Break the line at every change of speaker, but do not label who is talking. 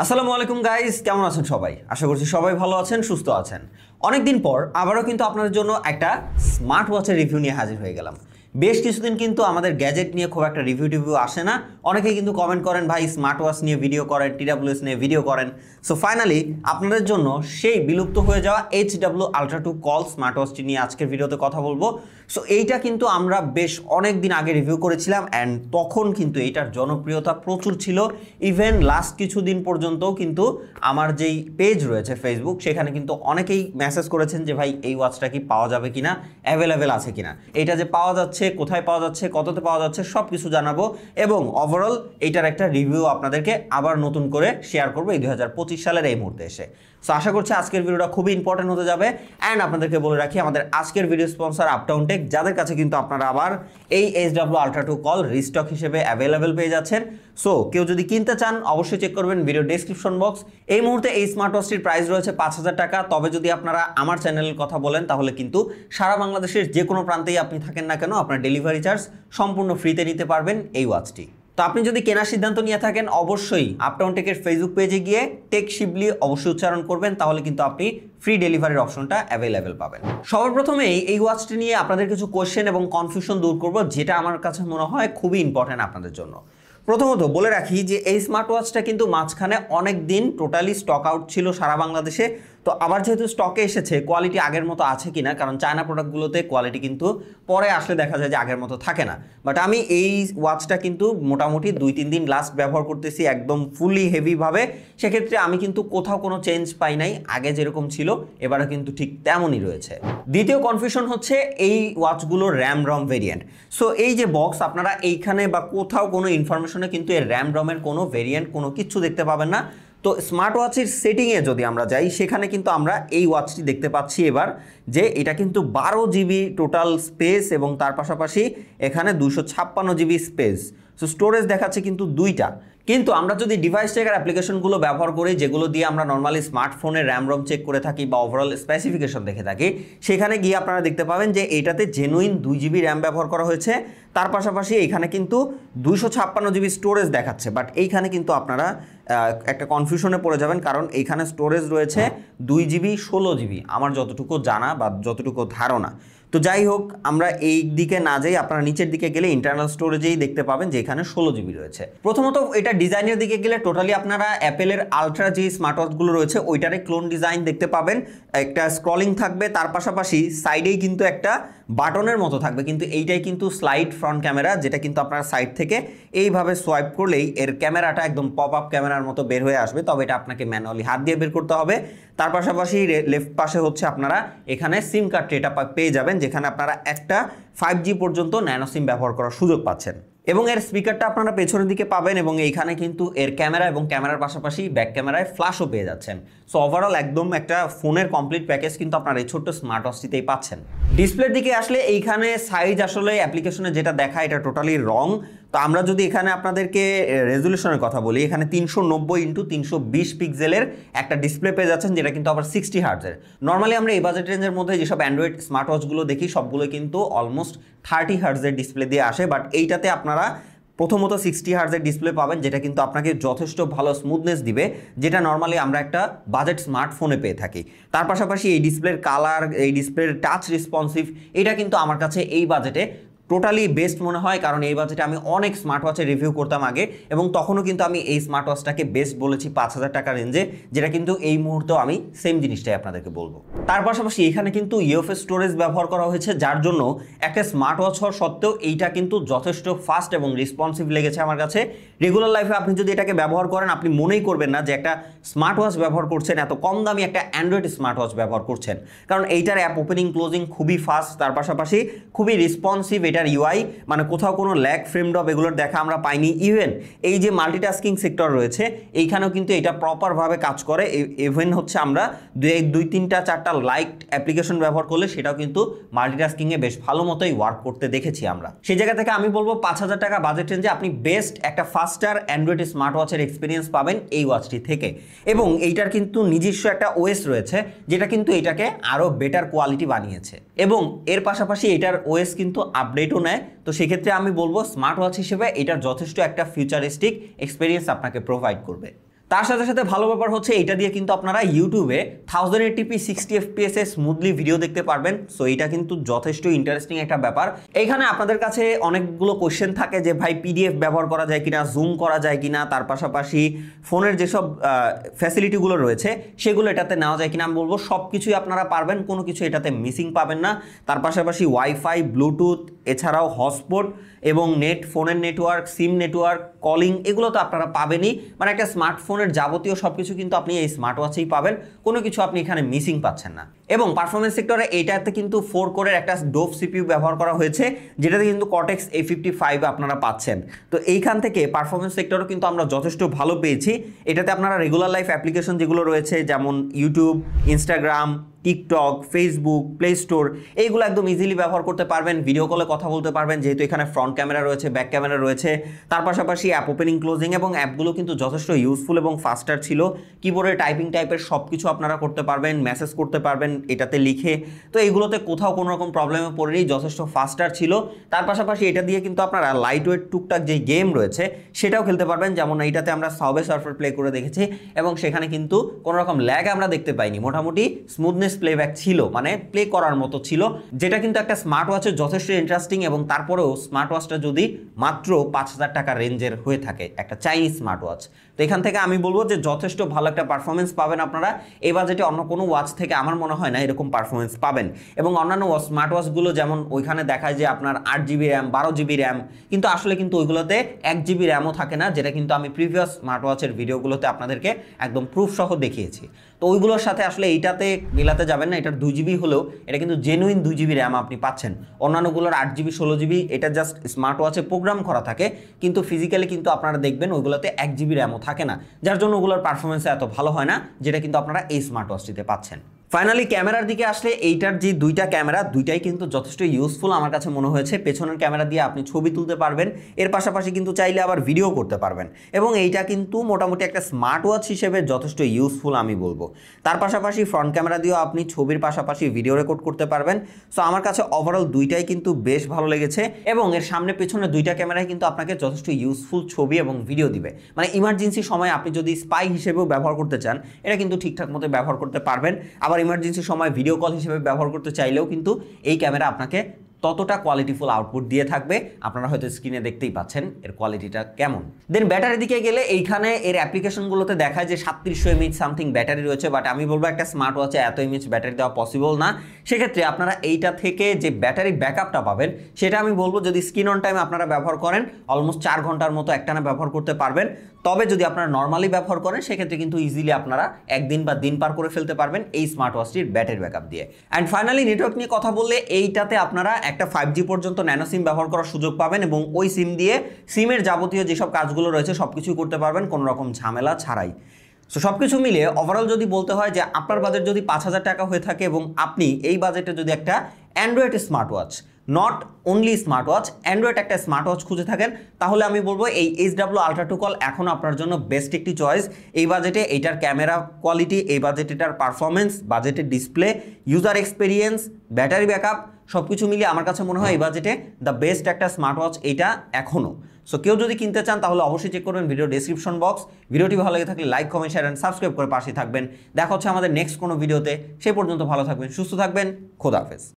আসসালামু আলাইকুম গাইস, কেমন আছেন সবাই? আশা করছি সবাই ভালো আছেন, সুস্থ আছেন। অনেকদিন পর আবারও কিন্তু আপনাদের জন্য একটা স্মার্ট ওয়াচের রিভিউ নিয়ে হাজির হয়ে গেলাম। বেশ কিছুদিন কিন্তু আমাদের গ্যাজেট নিয়ে খুব একটা রিভিউ আসে না। অনেকেই কিন্তু কমেন্ট করেন, ভাই স্মার্ট ওয়াচ নিয়ে ভিডিও করেন, TWS নিয়ে ভিডিও করেন। সো ফাইনালি আপনাদের জন্য সেই বিলুপ্ত হয়ে যাওয়া HW Ultra 2 কল স্মার্ট ওয়াচটি নিয়ে আজকের ভিডিওতে কথা বলবো। সো এইটা কিন্তু আমরা বেশ অনেক দিন আগে রিভিউ করেছিলাম অ্যান্ড তখন কিন্তু এইটার জনপ্রিয়তা প্রচুর ছিল। ইভেন লাস্ট কিছুদিন পর্যন্তও কিন্তু আমার যেই পেজ রয়েছে ফেসবুক, সেখানে কিন্তু অনেকেই মেসেজ করেছেন যে ভাই এই ওয়াচটা কি পাওয়া যাবে কিনা, অ্যাভেলেবেল আছে কিনা, এটা যে পাওয়া যাচ্ছে, কোথায় পাওয়া যাচ্ছে, কততে পাওয়া যাচ্ছে, সব কিছু জানাবো এবং ওভারঅল এইটার একটা রিভিউ আপনাদেরকে আবার নতুন করে শেয়ার করবো এই 2025 সালের এই মুহূর্তে এসে। সো আশা করছি আজকের ভিডিওটা খুবই ইম্পর্টেন্ট হতে যাবে। অ্যান্ড আপনাদেরকে বলে রাখি, আমাদের আজকের ভিডিও স্পন্সর আপটাউন টেক, যাদের কাছে কিন্তু আপনারা আবার এই HW Ultra 2 কল রিস্টক হিসেবে অ্যাভেলেবেল পেয়ে যাচ্ছেন। সো কেউ যদি কিনতে চান অবশ্যই চেক করবেন ভিডিও ডেসক্রিপশন বক্স। এই মুহূর্তে এই স্মার্ট ওয়াচটির প্রাইস রয়েছে 5,000 টাকা। তবে যদি আপনারা আমার চ্যানেলের কথা বলেন তাহলে কিন্তু সারা বাংলাদেশের যে কোনো প্রান্তেই আপনি থাকেন না কেন, আপনার ডেলিভারি চার্জ সম্পূর্ণ ফ্রিতে নিতে পারবেন এই ওয়াচটি। তো আপনি যদি কেনার সিদ্ধান্ত নিয়ে থাকেন অবশ্যই আপটাউন টেকের ফেসবুক পেজে গিয়ে টেক শিবলি অবশ্যই উচ্চারণ করবেন, তাহলে কিন্তু আপনি ফ্রি ডেলিভারির অপশনটা অ্যাভেলেবেল পাবেন। সবার প্রথমেই এই ওয়াচটি নিয়ে আপনাদের কিছু কোয়েশ্চেন এবং কনফিউশন দূর করব, যেটা আমার কাছে মনে হয় খুবই ইম্পর্টেন্ট আপনাদের জন্য। প্রথমত বলে রাখি যে এই স্মার্ট ওয়াচটা কিন্তু মাঝখানে অনেক দিন টোটালি স্টক আউট ছিল সারা বাংলাদেশে। তো আবার যেহেতু স্টকে এসেছে, কোয়ালিটি আগের মতো আছে কিনা, কারণ চায়না প্রোডাক্টগুলোতে কোয়ালিটি কিন্তু পরে আসলে দেখা যায় যে আগের মতো থাকে না। বাট আমি এই ওয়াচটা কিন্তু মোটামুটি 2-3 দিন লাস্ট ব্যবহার করতেছি একদম ফুলি হেভিভাবে। সেক্ষেত্রে আমি কিন্তু কোথাও কোনো চেঞ্জ পাই নাই, আগে যেরকম ছিল এবারে কিন্তু ঠিক তেমনই রয়েছে। দ্বিতীয় কনফিউশন হচ্ছে এই ওয়াচগুলোর র্যাম ভেরিয়েন্ট। সো এই যে বক্স, আপনারা এইখানে বা কোথাও কোনো ইনফরমেশনে কিন্তু এর র্যামের কোনো ভেরিয়েন্ট কোনো কিছু দেখতে পাবেন না। তো স্মার্ট ওয়াচের সেটিংয়ে যদি আমরা যাই, সেখানে কিন্তু আমরা এই ওয়াচটি দেখতে পাচ্ছি এবার যে এটা কিন্তু 12 GB টোটাল স্পেস এবং তার পাশাপাশি এখানে 256 GB স্পেস। সো স্টোরেজ দেখাচ্ছে কিন্তু দুইটা। কিন্তু আমরা যদি ডিভাইস চেকার অ্যাপ্লিকেশনগুলো ব্যবহার করি, যেগুলো দিয়ে আমরা নর্মালি স্মার্টফোনের র্যাম চেক করে থাকি বা ওভারঅল স্পেসিফিকেশন দেখে থাকি, সেখানে গিয়ে আপনারা দেখতে পাবেন যে এইটাতে জেনুইন 2 GB র্যাম ব্যবহার করা হয়েছে। তার পাশাপাশি এখানে কিন্তু 256 GB স্টোরেজ দেখাচ্ছে। বাট এইখানে কিন্তু আপনারা একটা কনফিউশনে পড়ে যাবেন, কারণ এইখানে স্টোরেজ রয়েছে 2 GB 16 GB আমার যতটুকু জানা বা যতটুকু ধারণা। তো যাই হোক, আমরা এই দিকে না যাই, আপনারা নিচের দিকে গেলে ইন্টারনাল স্টোরেজেই দেখতে পাবেন যে এখানে 16 GB রয়েছে। প্রথমত এটা ডিজাইনের দিকে গেলে টোটালি আপনারা অ্যাপেলের আলট্রা যে স্মার্ট ওয়াচগুলো রয়েছে ওইটারে ক্লোন ডিজাইন দেখতে পাবেন। একটা স্ক্রলিং থাকবে, তার পাশাপাশি সাইডেই কিন্তু একটা বাটনের মতো থাকবে, কিন্তু এইটাই কিন্তু স্লাইড ফ্রন্ট ক্যামেরা, যেটা কিন্তু আপনারা সাইড থেকে এইভাবে সোয়াইপ করলেই এর ক্যামেরাটা একদম পপ আপ ক্যামেরার মতো বের হয়ে আসবে। তবে এটা আপনাকে ম্যানুয়ালি হাত দিয়ে বের করতে হবে। তার পাশাপাশি লেফট পাশে হচ্ছে আপনারা এখানে সিম কার্ড এটা পেয়ে যাবেন, যেখানে আপনারা একটা 5G পর্যন্ত ন্যানো সিম ব্যবহার করার সুযোগ পাচ্ছেন। এবং এর স্পিকারটা আপনারা পেছনের দিকে পাবেন এবং এইখানে কিন্তু এর ক্যামেরা এবং ক্যামেরার পাশাপাশি ব্যাক ক্যামেরায় ফ্ল্যাশও পেয়ে যাচ্ছেন। সো ওভারঅল একদম একটা ফোনের কমপ্লিট প্যাকেজ কিন্তু আপনারা এই ছোট্ট স্মার্ট ওয়াচটিতেই পাচ্ছেন। ডিসপ্লের দিকে আসলে এইখানে সাইজ আসলে অ্যাপ্লিকেশনে যেটা দেখায় এটা টোটালি রং। তো আমরা যদি এখানে আপনাদেরকে রেজুলেশনের কথা বলি, এখানে 390x320 পিক্সেলের একটা ডিসপ্লে পেয়ে যাচ্ছেন, যেটা কিন্তু আবার 60 হার্টজের। নর্মালি আমরা এই বাজেট রেঞ্জের মধ্যে যেসব অ্যান্ড্রয়েড স্মার্ট ওয়াচগুলো দেখি সবগুলো কিন্তু অলমোস্ট 30 হার্টজের ডিসপ্লে দিয়ে আসে। বাট এইটাতে আপনারা প্রথমত 60 হার্টজের ডিসপ্লে পাবেন, যেটা কিন্তু আপনাকে যথেষ্ট ভালো স্মুথনেস দিবে, যেটা নর্মালি আমরা একটা বাজেট স্মার্টফোনে পেয়ে থাকি। তার পাশাপাশি এই ডিসপ্লের কালার, এই ডিসপ্লের টাচ রেসপন্সিভ, এটা কিন্তু আমার কাছে এই বাজেটে টোটালি বেস্ট মনে হয়। কারণ এই বাজেটে আমি অনেক স্মার্ট ওয়াচের রিভিউ করতাম আগে, এবং তখনও কিন্তু আমি এই স্মার্ট ওয়াচটাকে বেস্ট বলেছি 5,000 টাকা রেঞ্জে, যেটা কিন্তু এই মুহূর্তেও আমি সেম জিনিসটাই আপনাদেরকে বলবো। তার পাশাপাশি এখানে কিন্তু ইউএফএস স্টোরেজ ব্যবহার করা হয়েছে, যার জন্য একটা স্মার্ট ওয়াচ হওয়ার সত্ত্বেও এইটা কিন্তু যথেষ্ট ফাস্ট এবং রেসপন্সিভ লেগেছে আমার কাছে। রেগুলার লাইফে আপনি যদি এটাকে ব্যবহার করেন, আপনি মনেই করবেন না যে একটা স্মার্ট ওয়াচ ব্যবহার করছেন, এত কম দামি একটা অ্যান্ড্রয়েড স্মার্ট ওয়াচ ব্যবহার করছেন। কারণ এইটার অ্যাপ ওপেনিং ক্লোজিং খুবই ফাস্ট, তার পাশাপাশি খুবই রেসপন্সিভ এটার ইউআই, মানে কোথাও কোনো ল্যাগ ফ্রেম ড্রপ এগুলোর দেখা আমরা পাইনি। ইভেন এই যে মাল্টিটাস্কিং সেক্টর রয়েছে এইখানেও কিন্তু এটা প্রপারভাবে কাজ করে। ইভেন হচ্ছে আমরা 2-3-4টা লাইট অ্যাপ্লিকেশন ব্যবহার করলে সেটাও কিন্তু মাল্টিটাস্কিংয়ে বেশ ভালো মতোই ওয়ার্ক করতে দেখেছি আমরা। সেই জায়গা থেকে আমি বলবো 5,000 টাকা বাজেট রেঞ্জে আপনি বেস্ট একটা ফাস্টার অ্যান্ড্রয়েড স্মার্ট ওয়াচের এক্সপিরিয়েন্স পাবেন এই ওয়াচটি থেকে। এবং এইটার কিন্তু নিজস্ব একটা ওএস রয়েছে, যেটা কিন্তু এটাকে আরও বেটার কোয়ালিটি বানিয়েছে, এবং এর পাশাপাশি এটার ওএস কিন্তু আপডেটও নেয়। তো সেক্ষেত্রে আমি বলবো স্মার্ট ওয়াচ হিসেবে এটার যথেষ্ট একটা ফিউচারিস্টিক এক্সপিরিয়েন্স আপনাকে প্রোভাইড করবে। তার সাথে সাথে ভালো ব্যাপার হচ্ছে এটা দিয়ে কিন্তু আপনারা ইউটিউবে 1080p 60 fps এ স্মুথলি ভিডিও দেখতে পারবেন। সো এটা কিন্তু যথেষ্ট ইন্টারেস্টিং একটা ব্যাপার। এইখানে আপনাদের কাছে অনেকগুলো কোশ্চেন থাকে যে ভাই পিডিএফ ব্যবহার করা যায় কিনা, জুম করা যায় কিনা, তার পাশাপাশি ফোনের যেসব ফ্যাসিলিটিগুলো রয়েছে সেগুলো এটাতে নেওয়া যায় কিনা। আমি বলবো সব কিছুই আপনারা পারবেন, কোনো কিছু এটাতে মিসিং পাবেন না। তার পাশাপাশি ওয়াইফাই, ব্লুটুথ, এছাড়াও হটস্পট এবং ফোনের নেটওয়ার্ক, সিম নেটওয়ার্ক, কলিং, এগুলো তো আপনারা পাবেনই। মানে একটা স্মার্টফোনের যাবতীয় সব কিছু কিন্তু আপনি এই স্মার্ট ওয়াচেই পাবেন, কোনো কিছু আপনি এখানে মিসিং পাচ্ছেন না। এবং পারফরমেন্স সেক্টরে এইটাতে কিন্তু 4 কোরের একটা ডোভ সিপিইউ ব্যবহার করা হয়েছে, যেটাতে কিন্তু কর্টেক্স A55 আপনারা পাচ্ছেন। তো এইখান থেকে পারফরমেন্স সেক্টরও কিন্তু আমরা যথেষ্ট ভালো পেয়েছি। এটাতে আপনারা রেগুলার লাইফ অ্যাপ্লিকেশন যেগুলো রয়েছে যেমন YouTube, Instagram, TikTok, Facebook, play store, এইগুলো একদম ইজিলি ব্যবহার করতে পারবেন। ভিডিও কলে কথা বলতে পারবেন, যেহেতু এখানে ফ্রন্ট ক্যামেরা রয়েছে, ব্যাক ক্যামেরা রয়েছে। তার পাশাপাশি অ্যাপ ওপেনিং, ক্লোজিং এবং অ্যাপগুলো কিন্তু যথেষ্ট ইউজফুল এবং ফাস্টার ছিল। কিবোর্ডে টাইপিং টাইপের সব কিছু আপনারা করতে পারবেন, মেসেজ করতে পারবেন এটাতে লিখে। তো এইগুলোতে কোথাও কোনো রকম প্রবলেমে পড়েনি, যথেষ্ট ফাস্টার ছিল। তার পাশাপাশি এটা দিয়ে কিন্তু আপনারা লাইট ওয়েট টুকটাক যে গেম রয়েছে সেটাও খেলতে পারবেন, যেমন এইটাতে আমরা সাবওয়ে সার্ফার প্লে করে দেখেছি এবং সেখানে কিন্তু কোনো রকম ল্যাগ আমরা দেখতে পাইনি। মোটামুটি স্মুথনেস প্লেব্যাক ছিল, মানে প্লে করার মতো ছিল, যেটা কিন্তু একটা স্মার্ট ওয়াচের যথেষ্ট ইন্টারেস্টিং। এবং তারপরেও স্মার্ট ওয়াচটা যদি মাত্র 5,000 টাকা রেঞ্জের হয়ে থাকে, একটা চাইনিজ স্মার্ট ওয়াচ, তো এখান থেকে আমি বলবো যে যথেষ্ট ভালো একটা পারফরমেন্স পাবেন আপনারা। এই বাজেটে অন্য কোনো ওয়াচ থেকে আমার মনে হয় না এরকম পারফরমেন্স পাবেন। এবং অন্যান্য স্মার্ট ওয়াচগুলো যেমন ওইখানে দেখায় যে আপনার 8GB র্যাম, 12GB র্যাম, কিন্তু আসলে কিন্তু ওইগুলোতে 1GB র্যামও থাকে না, যেটা কিন্তু আমি প্রিভিয়াস স্মার্ট ওয়াচের ভিডিওগুলোতে আপনাদেরকে একদম প্রুফ সহ দেখিয়েছি। তো ওইগুলোর সাথে আসলে এইটাতে মিলাতে যাবেন না। এটার 2GB হলেও এটা কিন্তু জেনুইন 2GB র্যাম আপনি পাচ্ছেন। অন্যান্যগুলোর 8GB, 16GB, এটা জাস্ট স্মার্ট ওয়াচে প্রোগ্রাম করা থাকে, কিন্তু ফিজিক্যালি কিন্তু আপনারা দেখবেন ওইগুলোতে 1GB র্যামও থাকে না, যার জন্য ওগুলোর পারফরমেন্স এত ভালো হয় না, যেটা কিন্তু আপনারা এই স্মার্ট ওয়াচটিতে পাচ্ছেন। ফাইনালি ক্যামেরার দিকে আসলে এইটার যে দুইটা ক্যামেরা, দুইটাই কিন্তু যথেষ্ট ইউজফুল আমার কাছে মনে হয়েছে। পেছনের ক্যামেরা দিয়ে আপনি ছবি তুলতে পারবেন, এর পাশাপাশি কিন্তু চাইলে আবার ভিডিও করতে পারবেন। এবং এইটা কিন্তু মোটামুটি একটা স্মার্ট ওয়াচ হিসেবে যথেষ্ট ইউজফুল আমি বলবো। তার পাশাপাশি ফ্রন্ট ক্যামেরা দিয়েও আপনি ছবির পাশাপাশি ভিডিও রেকর্ড করতে পারবেন। সো আমার কাছে ওভারঅল দুইটাই কিন্তু বেশ ভালো লেগেছে। এবং এর সামনে পেছনে দুইটা ক্যামেরাই কিন্তু আপনাকে যথেষ্ট ইউজফুল ছবি এবং ভিডিও দিবে। মানে ইমার্জেন্সি সময় আপনি যদি স্পাই হিসেবেও ব্যবহার করতে চান, এটা কিন্তু ঠিকঠাক মতো ব্যবহার করতে পারবেন। আবার ইমার্জেন্সি সময় ভিডিও কল হিসেবে ব্যবহার করতে চাইলেও কিন্তু এই ক্যামেরা আপনাকে ততটা কোয়ালিটিফুল আউটপুট দিয়ে থাকবে। আপনারা হয়তো স্ক্রিনে দেখতেই পাচ্ছেন এর কোয়ালিটিটা কেমন। দেন ব্যাটারি দিকে গেলে এইখানে এর অ্যাপ্লিকেশনগুলোতে দেখায় যে 3700 mAh সামথিং ব্যাটারি রয়েছে, বাট আমি বলবো একটা স্মার্ট ওয়াচে এত mAh ব্যাটারি দেওয়া পসিবল না। সেক্ষেত্রে আপনারা এইটা থেকে যে ব্যাটারি ব্যাকআপটা পাবেন সেটা আমি বলবো যদি স্ক্রিন অন টাইম আপনারা ব্যবহার করেন অলমোস্ট 4 ঘন্টার মতো একটানা ব্যবহার করতে পারবেন। তবে যদি আপনারা নর্মালি ব্যবহার করেন সেক্ষেত্রে কিন্তু ইজিলি আপনারা একদিন বা দিন পার করে ফেলতে পারবেন এই স্মার্ট ওয়াচটির ব্যাটারি ব্যাকআপ দিয়ে। অ্যান্ড ফাইনালি নেটওয়ার্ক নিয়ে কথা বললে এইটাতে আপনারা একটা 5G পর্যন্ত ন্যানো সিম ব্যবহার করার সুযোগ পাবেন এবং ওই সিম দিয়ে সিমের যাবতীয় যেসব কাজগুলো রয়েছে সব কিছুই করতে পারবেন কোনো রকম ঝামেলা ছাড়াই। সো সব কিছু মিলিয়ে ওভারঅল যদি বলতে হয় যে আপনার বাজেট যদি 5,000 টাকা হয়ে থাকে এবং আপনি এই বাজেটে যদি একটা Android smart watch, not only smart watch, Android একটা স্মার্ট ওয়াচ খুঁজে থাকেন, তাহলে আমি বলবো এই HW Ultra 2 Call এখন আপনার জন্য বেস্ট একটি চয়েস। এই বাজেটে এইটার ক্যামেরা কোয়ালিটি, এই বাজেটে এটার পারফরমেন্স, বাজেটের display, user experience, battery backup সব কিছু মিলিয়ে আমার কাছে মনে হয় এই বাজেটে দ্য বেস্ট একটা স্মার্ট ওয়াচ এইটা এখনও। সো কেউ যদি কিনতে চান তাহলে অবশ্যই চেক করবেন ভিডিও ডেসক্রিপশন বক্স। ভিডিওটি ভালো লেগে থাকলে like, comment, share and subscribe করে পাশে থাকবেন। দেখা হচ্ছে আমাদের নেক্সট কোনো ভিডিওতে। সেই পর্যন্ত ভালো থাকবেন, সুস্থ থাকবেন, খোদা হাফেজ।